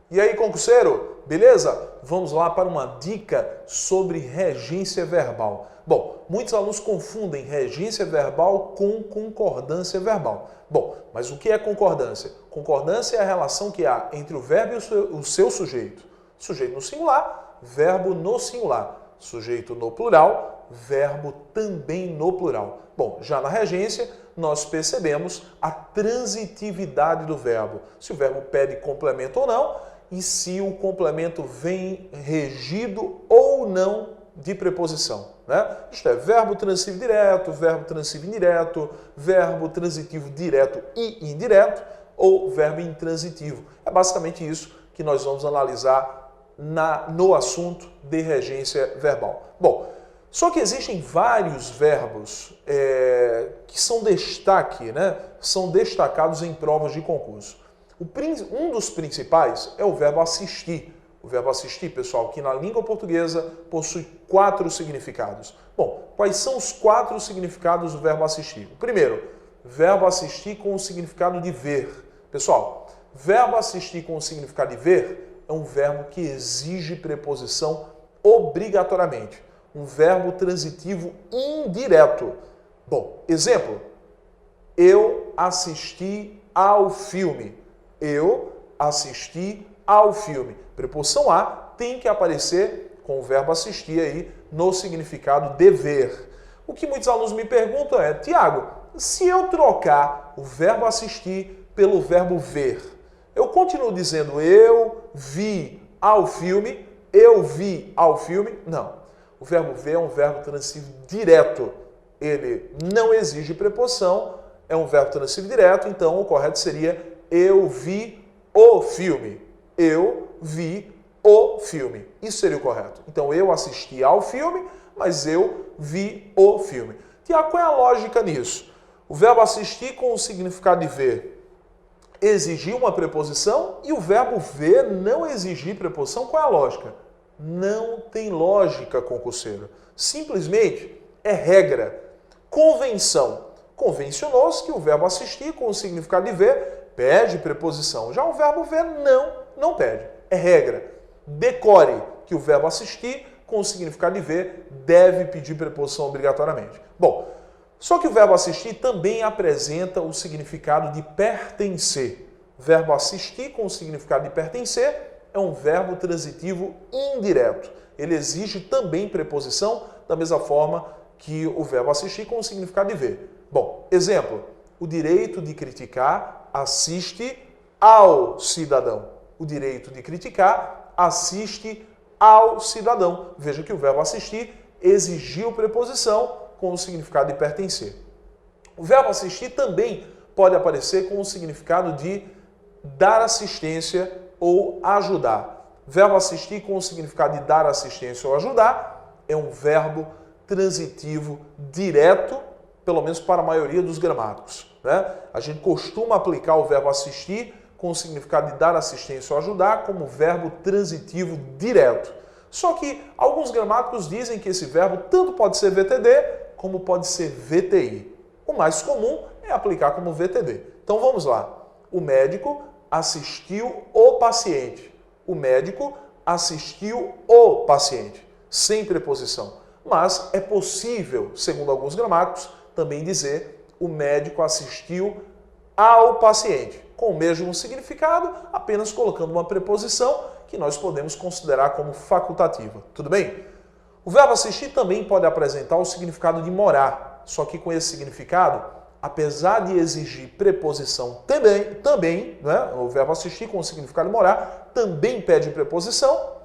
E aí, concurseiro, beleza? Vamos lá para uma dica sobre regência verbal. Bom, muitos alunos confundem regência verbal com concordância verbal. Bom, mas o que é concordância? Concordância é a relação que há entre o verbo e o seu sujeito. Sujeito no singular, verbo no singular. Sujeito no plural, verbo também no plural. Bom, já na regência, nós percebemos a transitividade do verbo. Se o verbo pede complemento ou não, e se o complemento vem regido ou não de preposição, né? Isto é, verbo transitivo direto, verbo transitivo indireto, verbo transitivo direto e indireto, ou verbo intransitivo. É basicamente isso que nós vamos analisar no assunto de regência verbal. Bom, só que existem vários verbos que são destaque, né? São destacados em provas de concurso. Um dos principais é o verbo assistir. O verbo assistir, pessoal, que na língua portuguesa possui 4 significados. Bom, quais são os 4 significados do verbo assistir? O primeiro, verbo assistir com o significado de ver. Pessoal, verbo assistir com o significado de ver é um verbo que exige preposição obrigatoriamente. Um verbo transitivo indireto. Bom, exemplo, eu assisti ao filme. Eu assisti ao filme. Preposição a tem que aparecer com o verbo assistir aí no significado de ver. O que muitos alunos me perguntam é, Tiago, se eu trocar o verbo assistir pelo verbo ver, eu continuo dizendo eu vi ao filme, eu vi ao filme? Não. O verbo ver é um verbo transitivo direto. Ele não exige preposição, é um verbo transitivo direto, então o correto seria eu vi o filme. Eu vi o filme. Isso seria o correto. Então, eu assisti ao filme, mas eu vi o filme. Tiago, qual é a lógica nisso? O verbo assistir com o significado de ver exigir uma preposição e o verbo ver não exigir preposição. Qual é a lógica? Não tem lógica, concurseiro. Simplesmente é regra. Convenção. Convencionou-se que o verbo assistir com o significado de ver pede preposição. Já o verbo ver não pede. É regra. Decore que o verbo assistir com o significado de ver deve pedir preposição obrigatoriamente. Bom, só que o verbo assistir também apresenta o significado de pertencer. Verbo assistir com o significado de pertencer é um verbo transitivo indireto. Ele exige também preposição da mesma forma que o verbo assistir com o significado de ver. Bom, exemplo, o direito de criticar assiste ao cidadão. O direito de criticar assiste ao cidadão. Veja que o verbo assistir exigiu preposição com o significado de pertencer. O verbo assistir também pode aparecer com o significado de dar assistência ou ajudar. Verbo assistir com o significado de dar assistência ou ajudar é um verbo transitivo direto, pelo menos para a maioria dos gramáticos, né? A gente costuma aplicar o verbo assistir com o significado de dar assistência ou ajudar como verbo transitivo direto. Só que alguns gramáticos dizem que esse verbo tanto pode ser VTD como pode ser VTI. O mais comum é aplicar como VTD. Então vamos lá. O médico assistiu o paciente. O médico assistiu o paciente. Sem preposição. Mas é possível, segundo alguns gramáticos, também dizer o médico assistiu ao paciente, com o mesmo significado, apenas colocando uma preposição que nós podemos considerar como facultativa. Tudo bem? O verbo assistir também pode apresentar o significado de morar, só que com esse significado, apesar de exigir preposição também, né, o verbo assistir com o significado de morar também pede preposição,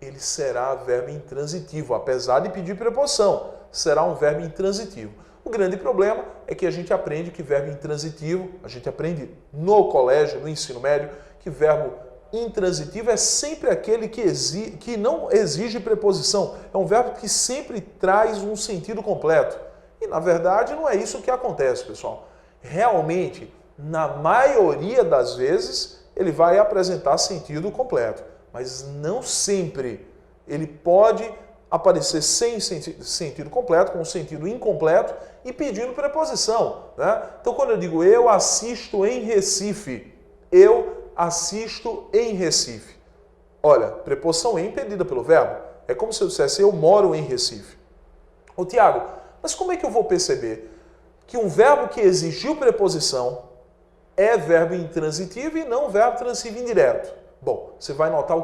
ele será verbo intransitivo, apesar de pedir preposição, será um verbo intransitivo. O grande problema é que a gente aprende que verbo intransitivo, a gente aprende no colégio, no ensino médio, que verbo intransitivo é sempre aquele que não exige preposição. É um verbo que sempre traz um sentido completo. E, na verdade, não é isso que acontece, pessoal. Realmente, na maioria das vezes, ele vai apresentar sentido completo. Mas não sempre. Ele pode aparecer sem sentido completo, com um sentido incompleto e pedindo preposição, né? Então, quando eu digo eu assisto em Recife, eu assisto em Recife. Olha, preposição em impedida pelo verbo. É como se eu dissesse, eu moro em Recife. Ô Tiago, mas como é que eu vou perceber que um verbo que exigiu preposição é verbo intransitivo e não verbo transitivo indireto? Bom, você vai notar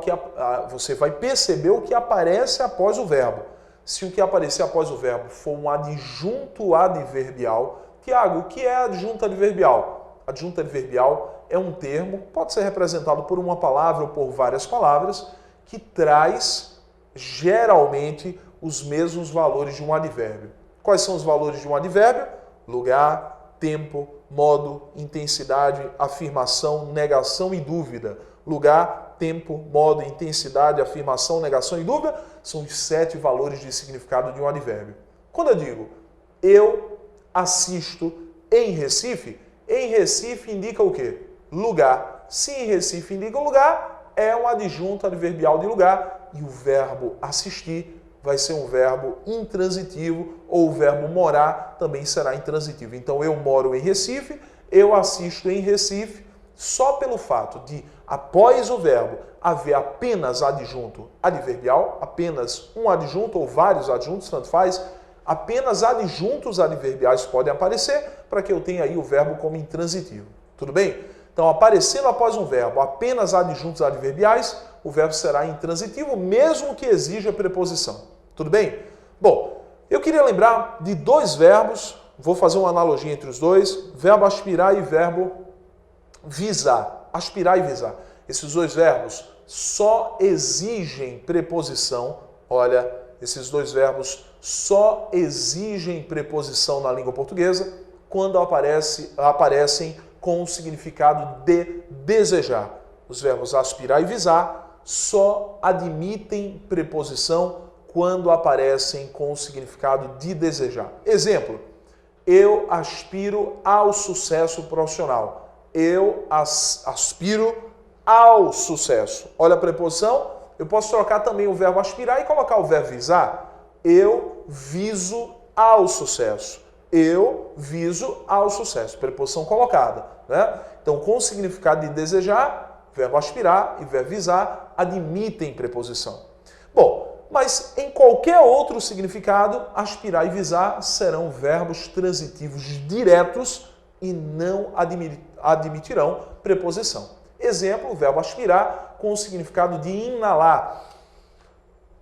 você vai perceber o que aparece após o verbo. Se o que aparecer após o verbo for um adjunto adverbial, Tiago, o que é adjunto adverbial? Adjunto adverbial é um termo, pode ser representado por uma palavra ou por várias palavras, que traz geralmente os mesmos valores de um advérbio. Quais são os valores de um advérbio? Lugar, tempo, modo, intensidade, afirmação, negação e dúvida. Lugar, tempo, modo, intensidade, afirmação, negação e dúvida são os 7 valores de significado de um advérbio. Quando eu digo eu assisto em Recife indica o quê? Lugar. Se em Recife indica lugar, é um adjunto adverbial de lugar e o verbo assistir vai ser um verbo intransitivo ou o verbo morar também será intransitivo. Então eu moro em Recife, eu assisto em Recife, só pelo fato de após o verbo haver apenas adjunto adverbial, apenas um adjunto ou vários adjuntos, tanto faz, apenas adjuntos adverbiais podem aparecer para que eu tenha aí o verbo como intransitivo. Tudo bem? Então, aparecendo após um verbo apenas adjuntos adverbiais, o verbo será intransitivo, mesmo que exija preposição. Tudo bem? Bom, eu queria lembrar de 2 verbos, vou fazer uma analogia entre os dois, verbo aspirar e verbo visar. Aspirar e visar. Esses 2 verbos só exigem preposição. Olha, esses 2 verbos só exigem preposição na língua portuguesa quando aparecem com o significado de desejar. Os verbos aspirar e visar só admitem preposição quando aparecem com o significado de desejar. Exemplo, eu aspiro ao sucesso profissional. Eu aspiro ao sucesso. Olha a preposição. Eu posso trocar também o verbo aspirar e colocar o verbo visar. Eu viso ao sucesso. Eu viso ao sucesso. Preposição colocada, né? Então, com o significado de desejar, verbo aspirar e verbo visar admitem preposição. Bom, mas em qualquer outro significado, aspirar e visar serão verbos transitivos diretos e não admitirão preposição. Exemplo, o verbo aspirar com o significado de inalar.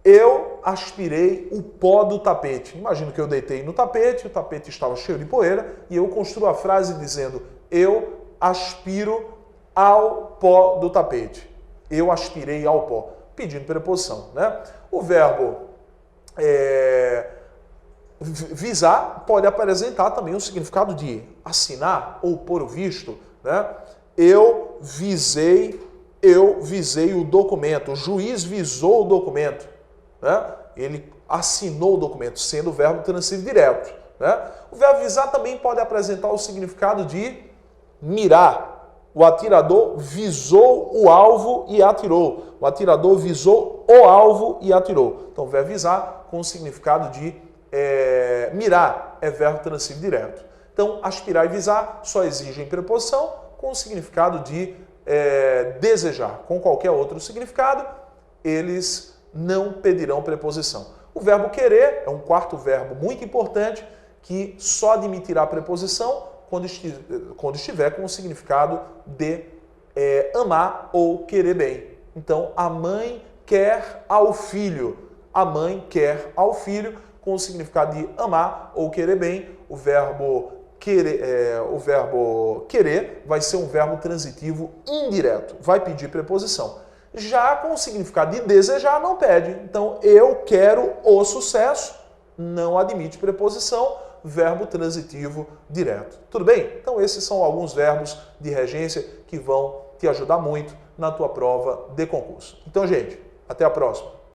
Eu aspirei o pó do tapete. Imagino que eu deitei no tapete, o tapete estava cheio de poeira e eu construo a frase dizendo eu aspiro ao pó do tapete. Eu aspirei ao pó, pedindo preposição, né? O verbo visar pode apresentar também o significado de assinar ou pôr o visto, né? Eu visei o documento, o juiz visou o documento, né? Ele assinou o documento, sendo o verbo transitivo direto, né? O verbo visar também pode apresentar o significado de mirar. O atirador visou o alvo e atirou. O atirador visou o alvo e atirou. Então, o verbo visar com o significado de mirar é verbo transitivo direto. Então, aspirar e visar só exigem preposição com o significado de desejar. Com qualquer outro significado, eles não pedirão preposição. O verbo querer é um 4º verbo muito importante que só admitirá preposição quando estiver com o significado de amar ou querer bem. Então, a mãe quer ao filho. A mãe quer ao filho com o significado de amar ou querer bem. O verbo querer vai ser um verbo transitivo indireto. Vai pedir preposição. Já com o significado de desejar, não pede. Então, eu quero o sucesso, não admite preposição, verbo transitivo direto. Tudo bem? Então, esses são alguns verbos de regência que vão te ajudar muito na tua prova de concurso. Então, gente, até a próxima.